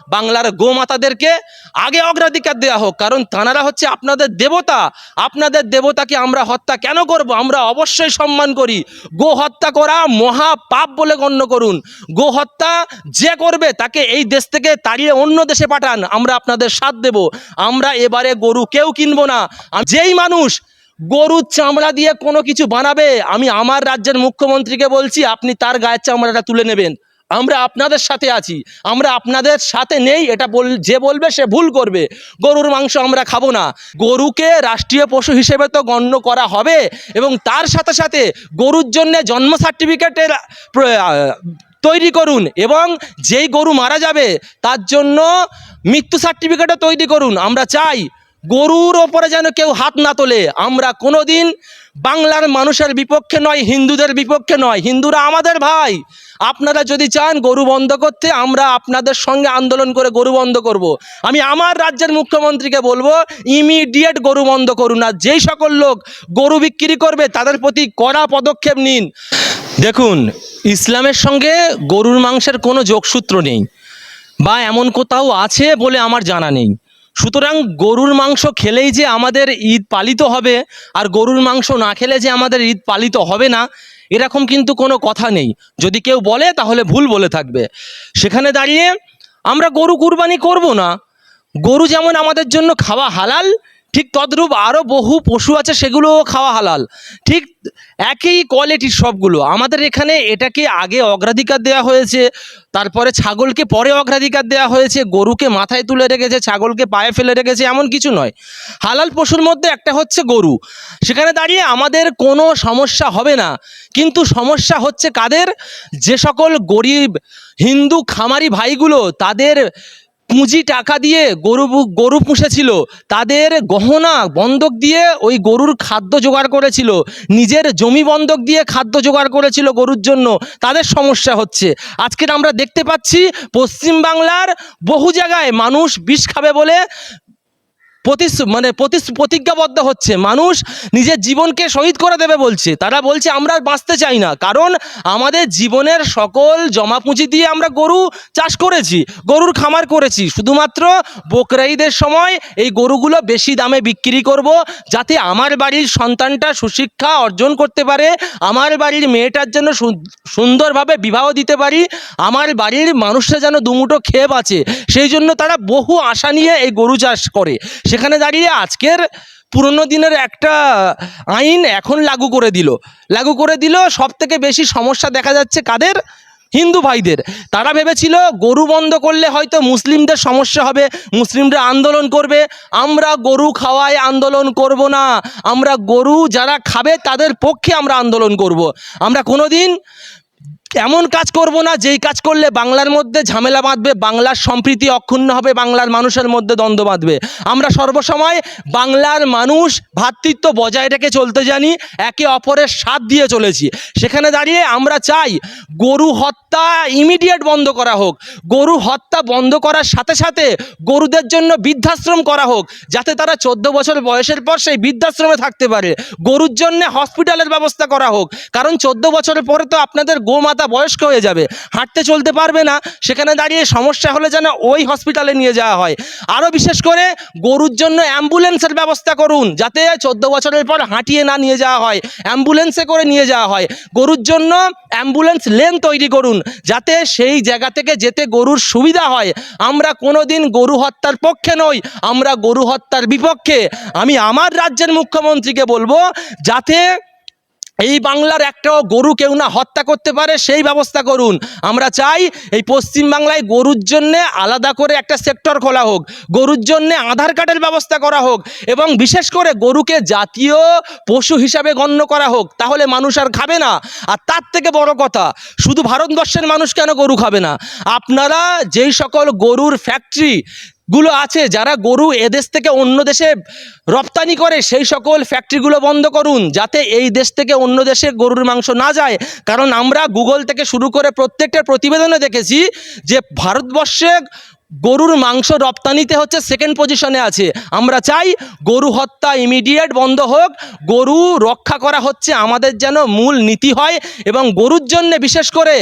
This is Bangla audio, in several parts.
বাংলার গোমাতাদেরকে আগে অগ্রাধিকার দেওয়া হোক, কারণ তাঁরা হচ্ছে আপনাদের দেবতা। আপনাদের দেবতাকে আমরা হত্যা কেন করব? আমরা অবশ্যই সম্মান করি। গো হত্যা করা মহা পাপ বলে গণ্য করুন। গো হত্যা যে করবে তাকে এই দেশ থেকে তাড়িয়ে অন্য দেশে পাঠান, আমরা আপনাদের সাথ দেব। আমরা এবারে গরু কেউ কিনবো না। যেই মানুষ গরুর চামড়া দিয়ে কোনো কিছু বানাবে, আমি আমার রাজ্যের মুখ্যমন্ত্রীকে বলছি, আপনি তার গায়ের চামড়াটা তুলে নেবেন। আমরা আপনাদের সাথে আছি, আমরা আপনাদের সাথে নেই এটা যে বলবে সে ভুল করবে। গরুর মাংস আমরা খাবো না। গরুকে রাষ্ট্রীয় পশু হিসেবে তো গণ্য করা হবে, এবং তার সাথে সাথে গরুর জন্য জন্ম সার্টিফিকেটের তৈরি করুন, এবং যেই গরু মারা যাবে তার জন্য মৃত্যু সার্টিফিকেটও তৈরি করুন। আমরা চাই গরুর ওপরে যেন কেউ হাত না তোলে। আমরা কোনোদিন বাংলার মানুষের বিপক্ষে নয়, হিন্দুদের বিপক্ষে নয়। হিন্দুরা আমাদের ভাই। আপনারা যদি চান গরু বন্ধ করতে, আমরা আপনাদের সঙ্গে আন্দোলন করে গরু বন্ধ করব। আমি আমার রাজ্যের মুখ্যমন্ত্রীকে বলবো, ইমিডিয়েট গরু বন্ধ করুন। আর যেই সকল লোক গরু বিক্রি করবে তাদের প্রতি কড়া পদক্ষেপ নিন। দেখুন, ইসলামের সঙ্গে গরুর মাংসের কোনো যোগসূত্র নেই, বা এমন কোথাও আছে বলে আমার জানা নেই। সুতরাং গরুর মাংস খেলেই যে আমাদের ঈদ পালিত হবে, আর গরুর মাংস না খেলে যে আমাদের ঈদ পালিত হবে না, এরকম কিন্তু কোনো কথা নেই। যদি কেউ বলে তাহলে ভুল বলে থাকবে। সেখানে দাঁড়িয়ে আমরা গরু কুরবানি করব না। গরু যেমন আমাদের জন্য খাওয়া হালাল, ঠিক তদ্রূপ আরও বহু পশু আছে, সেগুলোও খাওয়া হালাল। ঠিক একই কোয়ালিটির সবগুলো। আমাদের এখানে এটাকে আগে অগ্রাধিকার দেওয়া হয়েছে, তারপরে ছাগলকে পরে অগ্রাধিকার দেওয়া হয়েছে, গরুকে মাথায় তুলে রেখেছে, ছাগলকে পায়ে ফেলে রেখেছে, এমন কিছু নয়। হালাল পশুর মধ্যে একটা হচ্ছে গরু। সেখানে দাঁড়িয়ে আমাদের কোনো সমস্যা হবে না। কিন্তু সমস্যা হচ্ছে কাদের? যে সকল গরিব হিন্দু খামারি ভাইগুলো তাদের পুঁজি টাকা দিয়ে গরু পুষেছিল, তাদের গহনা বন্ধক দিয়ে ওই গরুর খাদ্য জোগাড় করেছিল, নিজের জমি বন্ধক দিয়ে খাদ্য জোগাড় করেছিল গরুর জন্য, তাদের সমস্যা হচ্ছে। আজকের আমরা দেখতে পাচ্ছি পশ্চিমবাংলার বহু জায়গায় মানুষ বিষ খাবে বলে প্রতিজ্ঞাবদ্ধ হচ্ছে। মানুষ নিজের জীবনকে শহীদ করে দেবে বলছে। তারা বলছে আমরা বাঁচতে চাই না, কারণ আমাদের জীবনের সকল জমা পুঁজি দিয়ে আমরা গরু চাষ করেছি, গরুর খামার করেছি। শুধুমাত্র বকরা ঈদের সময় এই গরুগুলো বেশি দামে বিক্রি করব, যাতে আমার বাড়ির সন্তানটা সুশিক্ষা অর্জন করতে পারে, আমার বাড়ির মেয়েটার জন্য সুন্দরভাবে বিবাহ দিতে পারি, আমার বাড়ির মানুষরা যেন দুমুঠো খেয়ে বাঁচে। সেই জন্য তারা বহু আশা নিয়ে এই গরু চাষ করে। সেখানে দাঁড়িয়ে আজকের পুরনো দিনের একটা আইন এখন লাগু করে দিল। সব থেকে বেশি সমস্যা দেখা যাচ্ছে কাদের? হিন্দু ভাইদের। তারা ভেবেছিল গরু বন্ধ করলে হয়তো মুসলিমদের সমস্যা হবে, মুসলিমরা আন্দোলন করবে। আমরা গরু খাওয়ায় আন্দোলন করব না। আমরা গরু যারা খাবে তাদের পক্ষে আমরা আন্দোলন করব। আমরা কোনোদিন এমন কাজ করব না যেই কাজ করলে বাংলার মধ্যে ঝামেলা বাঁধবে, বাংলার সম্প্রীতি অক্ষুণ্ণ হবে, বাংলার মানুষের মধ্যে দ্বন্দ্ব বাঁধবে। আমরা সর্বসময় বাংলার মানুষ ভ্রাতৃত্ব বজায় রেখে চলতে জানি, একে অপরের সাথ দিয়ে চলেছি। সেখানে দাঁড়িয়ে আমরা চাই গরু হত্যা ইমিডিয়েট বন্ধ করা হোক। গরু হত্যা বন্ধ করার সাথে সাথে গরুদের জন্য বৃদ্ধাশ্রম করা হোক, যাতে তারা 14 বছর বয়সের পর সেই বৃদ্ধাশ্রমে থাকতে পারে। গরুর জন্য হসপিটালের ব্যবস্থা করা হোক, কারণ 14 বছরের পরে তো আপনাদের গোমাতা বয়স্ক হয়ে যাবে, হাঁটতে চলতে পারবে না। সেখানে দাঁড়িয়ে সমস্যা হলে যেন ওই হসপিটালে নিয়ে যাওয়া হয়। আরও বিশেষ করে গরুর জন্য অ্যাম্বুলেন্সের ব্যবস্থা করুন, যাতে 14 বছরের পর হাঁটিয়ে না নিয়ে যাওয়া হয়, অ্যাম্বুলেন্সে করে নিয়ে যাওয়া হয়। গরুর জন্য অ্যাম্বুলেন্স লেন তৈরি করুন, যাতে সেই জায়গা থেকে যেতে গরুর সুবিধা হয়। আমরা কোনোদিন গরু হত্যার পক্ষে নই, আমরা গরু হত্যার বিপক্ষে। আমি আমার রাজ্যের মুখ্যমন্ত্রীকে বলবো, যাতে এই বাংলার একটাও গরু কেউ না হত্যা করতে পারে সেই ব্যবস্থা করুন। আমরা চাই এই পশ্চিমবাংলায় গরুর জন্যে আলাদা করে একটা সেক্টর খোলা হোক, গরুর জন্যে আধার কার্ডের ব্যবস্থা করা হোক, এবং বিশেষ করে গরুকে জাতীয় পশু হিসাবে গণ্য করা হোক। তাহলে মানুষ আর খাবে না। আর তার থেকে বড় কথা, শুধু ভারতবর্ষের মানুষ কেন গরু খাবে না? আপনারা যেই সকল গরুর ফ্যাক্টরি গুলো আছে, যারা গরু এদেশ থেকে অন্য দেশে রপ্তানি করে, সেই সকল ফ্যাক্টরিগুলো বন্ধ করুন, যাতে এই দেশ থেকে অন্য দেশে গরুর মাংস না যায়। কারণ আমরা গুগল থেকে শুরু করে প্রত্যেকটা প্রতিবেদনে দেখেছি যে ভারতবর্ষে গরুর মাংস রপ্তানিতে হচ্ছে সেকেন্ড পজিশনে আছে। আমরা চাই গরু হত্যা ইমিডিয়েট বন্ধ হোক, গরু রক্ষা করা হচ্ছে আমাদের যেন মূল নীতি হয়, এবং গরুর জন্য বিশেষ করে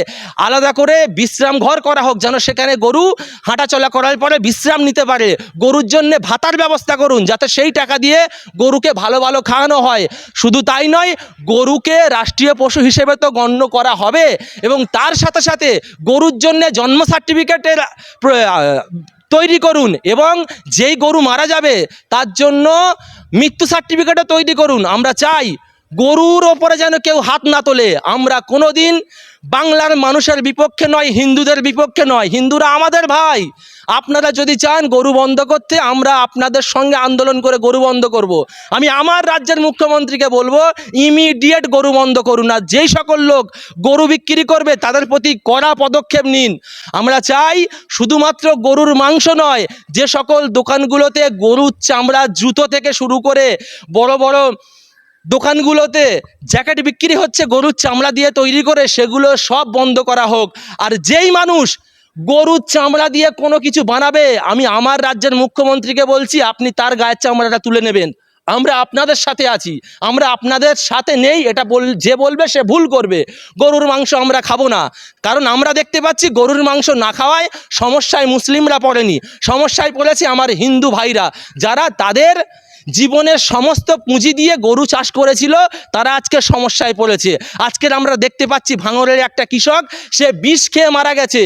আলাদা করে বিশ্রাম ঘর করা হোক, যেন সেখানে গরু হাঁটাচলা করার পরে বিশ্রাম নিতে পারে। গরুর জন্য ভাতার ব্যবস্থা করুন, যাতে সেই টাকা দিয়ে গরুকে ভালো ভালো খাওয়ানো হয়। শুধু তাই নয়, গরুকে রাষ্ট্রীয় পশু হিসেবে তো গণ্য করা হবে, এবং তার সাথে সাথে গরুর জন্য জন্ম সার্টিফিকেটের তৈরি করুন, এবং যেই গরু মারা যাবে তার জন্য মৃত্যু সার্টিফিকেটও তৈরি করুন। আমরা চাই গরুর ওপরে যেন কেউ হাত না তোলে। আমরা কোনো দিন বাংলার মানুষের বিপক্ষে নয়, হিন্দুদের বিপক্ষে নয়। হিন্দুরা আমাদের ভাই। আপনারা যদি চান গরু বন্ধ করতে, আমরা আপনাদের সঙ্গে আন্দোলন করে গরু বন্ধ করব। আমি আমার রাজ্যের মুখ্যমন্ত্রীকে বলবো, ইমিডিয়েট গরু বন্ধ করুন। আর যেই সকল লোক গরু বিক্রি করবে তাদের প্রতি কড়া পদক্ষেপ নিন। আমরা চাই শুধুমাত্র গরুর মাংস নয়, যে সকল দোকানগুলোতে গরুর চামড়া, জুতো থেকে শুরু করে বড় বড় দোকানগুলোতে জ্যাকেট বিক্রি হচ্ছে গরুর চামড়া দিয়ে তৈরি করে, সেগুলো সব বন্ধ করা হোক। আর যেই মানুষ গরুর চামড়া দিয়ে কোনো কিছু বানাবে, আমি আমার রাজ্যের মুখ্যমন্ত্রীকে বলছি, আপনি তার গায়ের চামড়াটা তুলে নেবেন। আমরা আপনাদের সাথে আছি, আমরা আপনাদের সাথে নেই এটা যে বলবে সে ভুল করবে। গরুর মাংস আমরা খাবো না, কারণ আমরা দেখতে পাচ্ছি গরুর মাংস না খাওয়ায় সমস্যায় মুসলিমরা পড়েনি, সমস্যায় পড়েছে আমার হিন্দু ভাইরা, যারা তাদের জীবনের সমস্ত পুঁজি দিয়ে গরু চাষ করেছিল, তারা আজকে সমস্যায় পড়েছে। আজকের আমরা দেখতে পাচ্ছি ভাঙড়ের একটা কৃষক, সে বিষ খেয়ে মারা গেছে,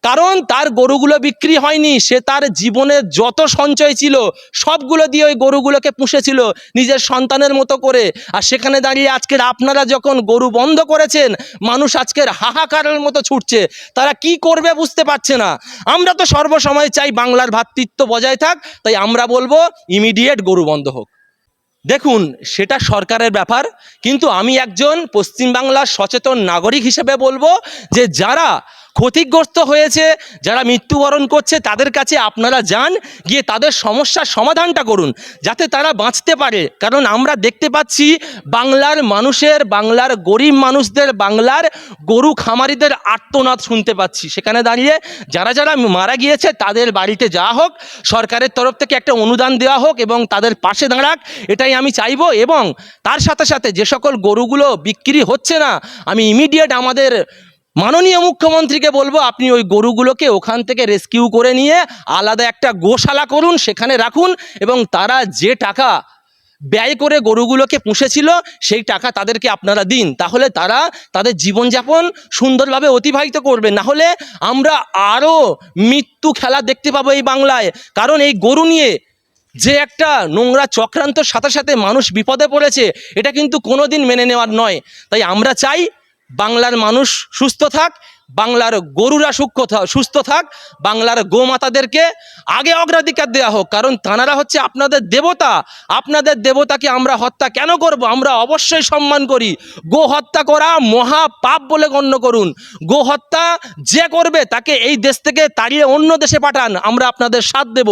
কারণ তার গরুগুলো বিক্রি হয়নি। সে তার জীবনের যত সঞ্চয় ছিল সবগুলো দিয়ে ওই গরুগুলোকে পুষেছিল নিজের সন্তানের মতো করে। আর সেখানে দাঁড়িয়ে আজকের আপনারা যখন গরু বন্ধ করেছেন, মানুষ আজকের হাহাকারের মতো ছুটছে, তারা কি করবে বুঝতে পারছে না। আমরা তো সর্বসময় চাই বাংলার ভ্রাতৃত্ব বজায় থাক, তাই আমরা বলবো ইমিডিয়েট গরু বন্ধ হোক। দেখুন, সেটা সরকারের ব্যাপার, কিন্তু আমি একজন পশ্চিমবাংলার সচেতন নাগরিক হিসেবে বলবো যে যারা ক্ষতিগ্রস্ত হয়েছে, যারা মৃত্যুবরণ করছে, তাদের কাছে আপনারা যান, গিয়ে তাদের সমস্যার সমাধানটা করুন, যাতে তারা বাঁচতে পারে। কারণ আমরা দেখতে পাচ্ছি বাংলার মানুষের, বাংলার গরিব মানুষদের, বাংলার গরু খামারিদের আর্তনাদ শুনতে পাচ্ছি। সেখানে দাঁড়িয়ে যারা যারা মারা গিয়েছে তাদের বাড়িতে যাওয়া হোক, সরকারের তরফ থেকে একটা অনুদান দেওয়া হোক এবং তাদের পাশে দাঁড়াক, এটাই আমি চাইবো। এবং তার সাথে সাথে যে সকল গরুগুলো বিক্রি হচ্ছে না, আমি ইমিডিয়েট আমাদের মাননীয় মুখ্যমন্ত্রীকে বলবো, আপনি ওই গরুগুলোকে ওখান থেকে রেস্কিউ করে নিয়ে আলাদা একটা গোশালা করুন, সেখানে রাখুন, এবং তারা যে টাকা ব্যয় করে গরুগুলোকে পুষেছিল সেই টাকা তাদেরকে আপনারা দিন। তাহলে তারা তাদের জীবনযাপন সুন্দরভাবে অতিবাহিত করবে। না হলে আমরা আরও মৃত্যু খেলা দেখতে পাবো এই বাংলায়। কারণ এই গরু নিয়ে যে একটা নোংরা চক্রান্তর সাথে সাথে মানুষ বিপদে পড়েছে, এটা কিন্তু কোনো দিন মেনে নেওয়ার নয়। তাই আমরা চাই বাংলার মানুষ সুস্থ থাক, বাংলার গরুরা সুস্থ থাক, বাংলার গোমাতাদেরকে আগে অগ্রাধিকার দেওয়া হোক। কারণ তাঁরা হচ্ছে আপনাদের দেবতা। আপনাদের দেবতাকে আমরা হত্যা কেন করব? আমরা অবশ্যই সম্মান করি। গো হত্যা করা মহা পাপ বলে গণ্য করুন। গো হত্যা যে করবে তাকে এই দেশ থেকে তাড়িয়ে অন্য দেশে পাঠান, আমরা আপনাদের সাথ দেব।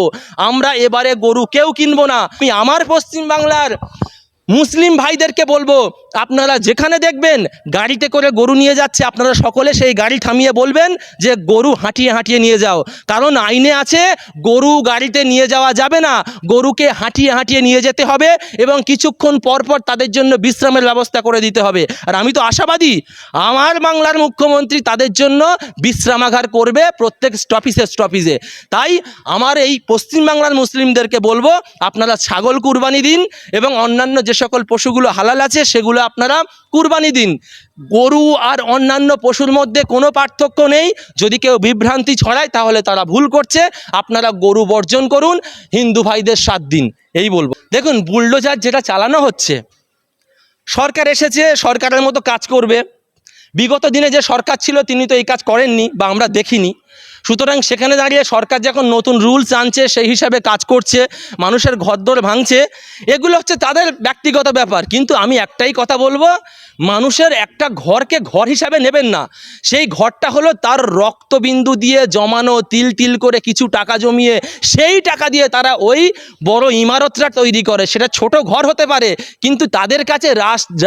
আমরা এবারে গরু কেউ কিনবো না। আমি আমার পশ্চিমবাংলার মুসলিম ভাইদেরকে বলবো, আপনারা যেখানে দেখবেন গাড়িতে করে গরু নিয়ে যাচ্ছে, আপনারা সকলে সেই গাড়ি থামিয়ে বলবেন যে গরু হাঁটিয়ে হাঁটিয়ে নিয়ে যাও। কারণ আইনে আছে গরু গাড়িতে নিয়ে যাওয়া যাবে না, গরুকে হাঁটিয়ে হাঁটিয়ে নিয়ে যেতে হবে এবং কিছুক্ষণ পর পর তাদের জন্য বিশ্রামের ব্যবস্থা করে দিতে হবে। আর আমি তো আশাবাদী আমার বাংলার মুখ্যমন্ত্রী তাদের জন্য বিশ্রামাগার করবে প্রত্যেক স্টপিজে। তাই আমার এই পশ্চিমবাংলার মুসলিমদেরকে বলবো, আপনারা ছাগল কুরবানি দিন এবং অন্যান্য যে সকল পশুগুলো হালাল আছে সেগুলো আপনারা কুরবানি দিন। গরু আর অন্যান্য পশুর মধ্যে কোনো পার্থক্য নেই। যদি কেউ বিভ্রান্তি ছড়ায় তাহলে তারা ভুল করছে। আপনারা গরু বর্জন করুন, হিন্দু ভাইদের সাথ দিন, এই বলবো। দেখুন, বুলডোজার যেটা চালানো হচ্ছে, সরকার এসেছে সরকারের মতো কাজ করবে। বিগত দিনে যে সরকার ছিল তিনি তো এই কাজ করেননি বা আমরা দেখিনি। সুতরাং সেখানে দাঁড়িয়ে সরকার যখন নতুন রুলস আনছে সেই হিসাবে কাজ করছে, মানুষের ঘরদোর ভাঙছে, এগুলো হচ্ছে তাদের ব্যক্তিগত ব্যাপার। কিন্তু আমি একটাই কথা বলবো, মানুষের একটা ঘরকে ঘর হিসাবে নেবেন না, সেই ঘরটা হলো তার রক্তবিন্দু দিয়ে জমানো, তিল তিল করে কিছু টাকা জমিয়ে সেই টাকা দিয়ে তারা ওই বড় ইমারতটা তৈরি করে। সেটা ছোট ঘর হতে পারে, কিন্তু তাদের কাছে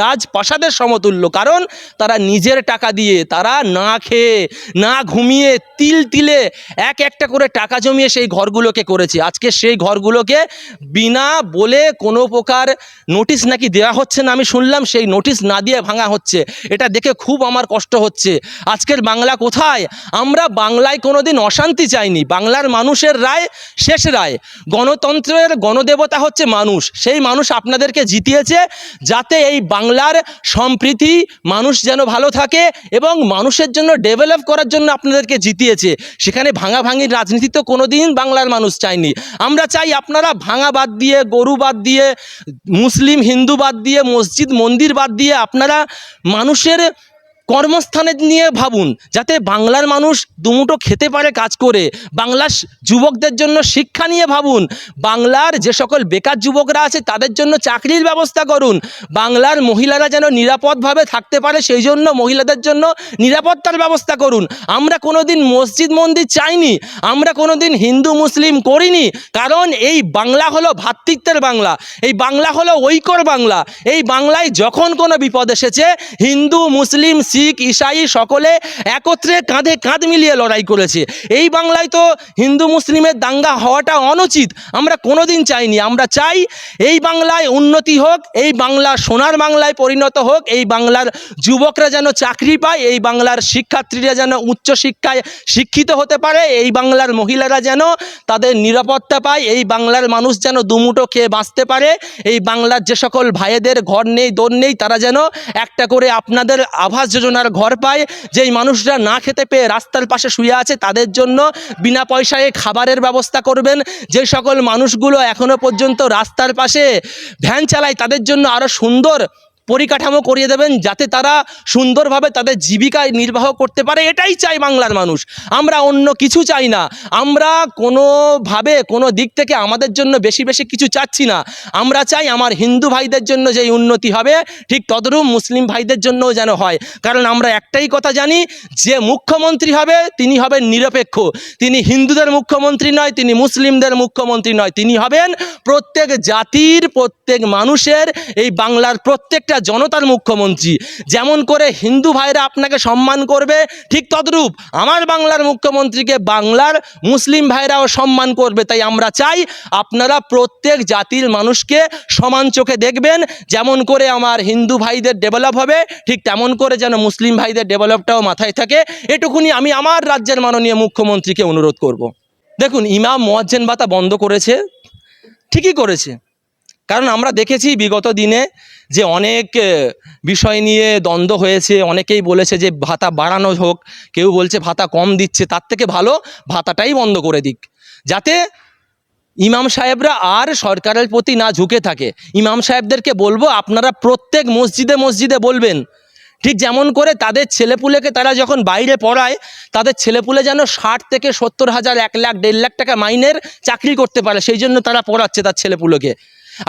রাজপ্রাসাদের সমতুল্য, কারণ তারা নিজের টাকা দিয়ে, তারা না খেয়ে না ঘুমিয়ে তিল তিলে এক একটা করে টাকা জমিয়ে সেই ঘরগুলোকে করেছে। আজকে সেই ঘরগুলোকে বিনা বলে কোনো প্রকার নোটিশ নাকি দেওয়া হচ্ছে না, আমি শুনলাম সেই নোটিশ না দিয়ে ভাঙা হচ্ছে। এটা দেখে খুব আমার কষ্ট হচ্ছে। আজকের বাংলা কোথায়? আমরা বাংলায় কোনোদিন অশান্তি চাইনি। বাংলার মানুষের রায় শেষ রায়। গণতন্ত্রের গণদেবতা হচ্ছে মানুষ। সেই মানুষ আপনাদেরকে জিতিয়েছে যাতে এই বাংলার সম্প্রীতি, মানুষ যেন ভালো থাকে এবং মানুষের জন্য ডেভেলপ করার জন্য আপনাদেরকে জিতিয়েছে। সেখানে ভাঙাভাঙির রাজনীতি তো কোনোদিন বাংলার মানুষ চায়নি। আমরা চাই আপনারা ভাঙা বাদ দিয়ে, গরু বাদ দিয়ে, মুসলিম হিন্দু বাদ দিয়ে, মসজিদ মন্দির বাদ দিয়ে আপনারা মানুষের কর্মস্থানে নিয়ে ভাবুন, যাতে বাংলার মানুষ দুমুঠো খেতে পারে কাজ করে। বাংলার যুবকদের জন্য শিক্ষা নিয়ে ভাবুন। বাংলার যে সকল বেকার যুবকরা আছে তাদের জন্য চাকরির ব্যবস্থা করুন। বাংলার মহিলারা যেন নিরাপদভাবে থাকতে পারে সেই জন্য মহিলাদের জন্য নিরাপত্তার ব্যবস্থা করুন। আমরা কোনোদিন মসজিদ মন্দির চাইনি, আমরা কোনোদিন হিন্দু মুসলিম করিনি, কারণ এই বাংলা হলো ভ্রাতৃত্বের বাংলা, এই বাংলা হলো ঐক্যর বাংলা। এই বাংলায় যখন কোনো বিপদ এসেছে হিন্দু মুসলিম শিখ ঈসাই সকলে একত্রে কাঁধে কাঁধ মিলিয়ে লড়াই করেছে। এই বাংলায় তো হিন্দু মুসলিমের দাঙ্গা হওয়াটা অনুচিত, আমরা কোনোদিন চাইনি। আমরা চাই এই বাংলায় উন্নতি হোক, এই বাংলা সোনার বাংলায় পরিণত হোক, এই বাংলার যুবকরা যেন চাকরি পায়, এই বাংলার শিক্ষার্থীরা যেন উচ্চশিক্ষায় শিক্ষিত হতে পারে, এই বাংলার মহিলারা যেন তাদের নিরাপত্তা পায়, এই বাংলার মানুষ যেন দুমুঠো খেয়ে বাঁচতে পারে, এই বাংলার যে সকল ভাইয়েদের ঘর নেই দোর নেই তারা যেন একটা করে আপনাদের আবাস যোজনার ঘর পায়, যেই মানুষরা না খেতে পেয়ে রাস্তার পাশে শুয়ে আছে তাদের জন্য বিনা পয়সায় খাবারের ব্যবস্থা করবেন। যে সকল মানুষগুলো এখনো পর্যন্ত রাস্তার পাশে ভ্যান চালায় তাদের জন্য আরও সুন্দর পরিকাঠামো করিয়ে দেবেন, যাতে তারা সুন্দরভাবে তাদের জীবিকা নির্বাহ করতে পারে। এটাই চাই বাংলার মানুষ, আমরা অন্য কিছু চাই না। আমরা কোনোভাবে কোনো দিক থেকে আমাদের জন্য বেশি বেশি কিছু চাচ্ছি না। আমরা চাই আমার হিন্দু ভাইদের জন্য যেই উন্নতি হবে ঠিক তদরূপ মুসলিম ভাইদের জন্যও যেন হয়। কারণ আমরা একটাই কথা জানি, যে মুখ্যমন্ত্রী হবে তিনি হবেন নিরপেক্ষ, তিনি হিন্দুদের মুখ্যমন্ত্রী নয়, তিনি মুসলিমদের মুখ্যমন্ত্রী নয়, তিনি হবেন প্রত্যেক জাতির, প্রত্যেক মানুষের, এই বাংলার প্রত্যেকটা জনতার মুখ্যমন্ত্রী। যেমন করে হিন্দু ভাইরা আপনাকে সম্মান করবে ঠিক তদ্রূপ আমার বাংলার মুখ্যমন্ত্রীকে বাংলার মুসলিম ভাইরাও সম্মান করবে। তাই আমরা চাই আপনারা প্রত্যেক জাতির মানুষকে সমান চোখে দেখবেন। যেমন করে আমার হিন্দু ভাইদের ডেভেলপ হবে ঠিক তেমন করে যেন মুসলিম ভাইদের ডেভেলপটাও মাথায় থাকে। এটুকুনি আমি আমার রাজ্যের মাননীয় মুখ্যমন্ত্রীকে অনুরোধ করব। দেখুন, ইমাম মুয়াজ্জিন ভাতা বন্ধ করেছে, ঠিকই করেছে, কারণ আমরা দেখেছি বিগত দিনে যে অনেক বিষয় নিয়ে দ্বন্দ্ব হয়েছে। অনেকেই বলেছে যে ভাতা বাড়ানো হোক, কেউ বলছে ভাতা কম দিচ্ছে, তার থেকে ভালো ভাতাটাই বন্ধ করে দিক, যাতে ইমাম সাহেবরা আর সরকারের প্রতি না ঝুঁকে থাকে। ইমাম সাহেবদেরকে বলবো আপনারা প্রত্যেক মসজিদে মসজিদে বলবেন, ঠিক যেমন করে তাদের ছেলেপুলেকে তারা যখন বাইরে পড়ায় তাদের ছেলেপুলে যেন 60 থেকে 70,000, 1 লাখ 1.5 লাখ টাকা মাইনের চাকরি করতে পারে, সেই জন্য তারা পড়াচ্ছে তার ছেলেপুলেকে।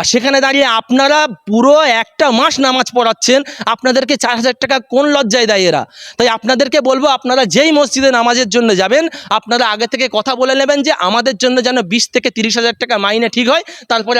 আর সেখানে দাঁড়িয়ে আপনারা পুরো একটা মাস নামাজ পড়াচ্ছেন, আপনাদেরকে 4,000 টাকা কোন লজ্জায় দেয় এরা? তাই আপনাদেরকে বলবো আপনারা যেই মসজিদে নামাজের জন্য যাবেন আপনারা আগে থেকে কথা বলে নেবেন যে আমাদের জন্য যেন 20 থেকে 30,000 টাকা মাইনে ঠিক হয়, তারপরে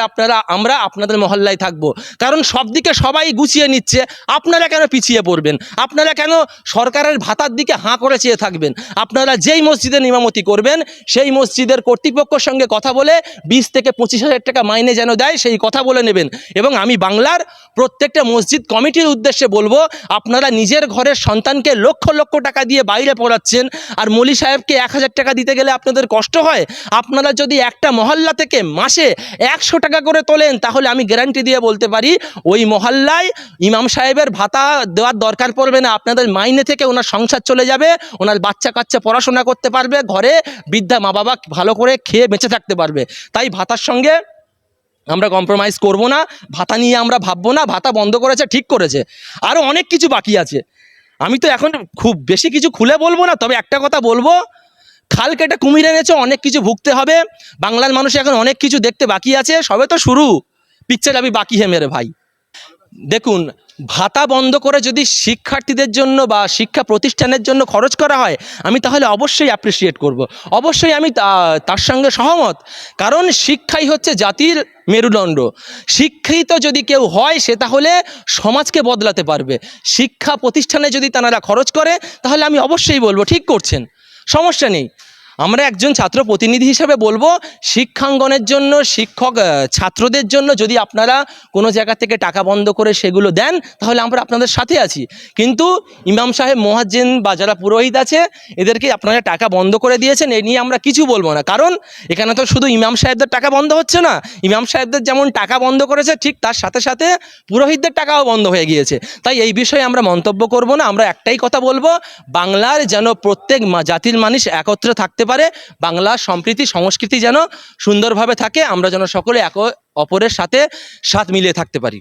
আমরা আপনাদের মহল্লায় থাকবো। কারণ সব দিকে সবাই গুছিয়ে নিচ্ছে, আপনারা কেন পিছিয়ে পড়বেন? আপনারা কেন সরকারের ভাতার দিকে হাঁ করে চেয়ে থাকবেন? আপনারা যেই মসজিদে ইমামতি করবেন সেই মসজিদের কর্তৃপক্ষের সঙ্গে কথা বলে 20 থেকে 25,000 টাকা মাইনে যেন দেয় সেই কথা বলে নেবেন। এবং আমি বাংলার প্রত্যেকটা মসজিদ কমিটির উদ্দেশ্যে বলবো আপনারা নিজের ঘরের সন্তানকে লক্ষ লক্ষ টাকা দিয়ে বাইরে পড়াচ্ছেন, আর মৌলী সাহেবকে 1,000 টাকা দিতে গেলে আপনাদের কষ্ট হয়। আপনারা যদি একটা মহল্লা থেকে মাসে 100 টাকা করে তোলেন তাহলে আমি গ্যারান্টি দিয়ে বলতে পারি ওই মহল্লায় ইমাম সাহেবের ভাতা দেওয়ার দরকার পড়বে না। আপনাদের মাইনে থেকে ওনার সংসার চলে যাবে, ওনার বাচ্চা কাচ্চা পড়াশোনা করতে পারবে, ঘরে বৃদ্ধা মা বাবা ভালো করে খেয়ে বেঁচে থাকতে পারবে। তাই ভাতার সঙ্গে আমরা কম্প্রোমাইজ করব না, ভাতা নিয়ে আমরা ভাববো না। ভাতা বন্ধ করেছে, ঠিক করেছে, আরও অনেক কিছু বাকি আছে। আমি তো এখন খুব বেশি কিছু খুলে বলবো না, তবে একটা কথা বলবো, খাল কেটে কুমির এনেছে, অনেক কিছু ভুগতে হবে। বাংলার মানুষ এখন অনেক কিছু দেখতে বাকি আছে, সবে তো শুরু, পিকচার আবি বাকি হে মেরে ভাই। দেখুন, ভাতা বন্ধ করে যদি শিক্ষার্থীদের জন্য বা শিক্ষা প্রতিষ্ঠানের জন্য খরচ করা হয়, আমি তাহলে অবশ্যই অ্যাপ্রিসিয়েট করব। অবশ্যই আমি তার সঙ্গে সহমত। কারণ শিক্ষাই হচ্ছে জাতির মেরুদণ্ড। শিক্ষিত যদি কেউ হয় সে তাহলে সমাজকে বদলাতে পারবে। শিক্ষা প্রতিষ্ঠানে যদি তারা খরচ করে তাহলে আমি অবশ্যই বলবো ঠিক করছেন, সমস্যা নেই। আমরা একজন ছাত্র প্রতিনিধি হিসেবে বলবো, শিক্ষাঙ্গনের জন্য শিক্ষক ছাত্রদের জন্য যদি আপনারা কোনো জায়গা থেকে টাকা বন্ধ করে সেগুলো দেন তাহলে আমরা আপনাদের সাথে আছি। কিন্তু ইমাম সাহেব, মুয়াজ্জিন বা যারা পুরোহিত আছে এদেরকে আপনারা টাকা বন্ধ করে দিয়েছেন, এ নিয়ে আমরা কিছু বলবো না। কারণ এখানে তো শুধু ইমাম সাহেবদের টাকা বন্ধ হচ্ছে না, ইমাম সাহেবদের যেমন টাকা বন্ধ করেছে ঠিক তার সাথে সাথে পুরোহিতদের টাকাও বন্ধ হয়ে গিয়েছে। তাই এই বিষয়ে আমরা মন্তব্য করব না। আমরা একটাই কথা বলবো, বাংলার যেন প্রত্যেক জাতির মানুষ একত্রে থাকতে পারে, বাংলা সম্প্রীতি সংস্কৃতি যেন সুন্দরভাবে থাকে, আমরা যেন সকলে এক অপরের সাথে সাথ মিলিয়ে থাকতে পারি।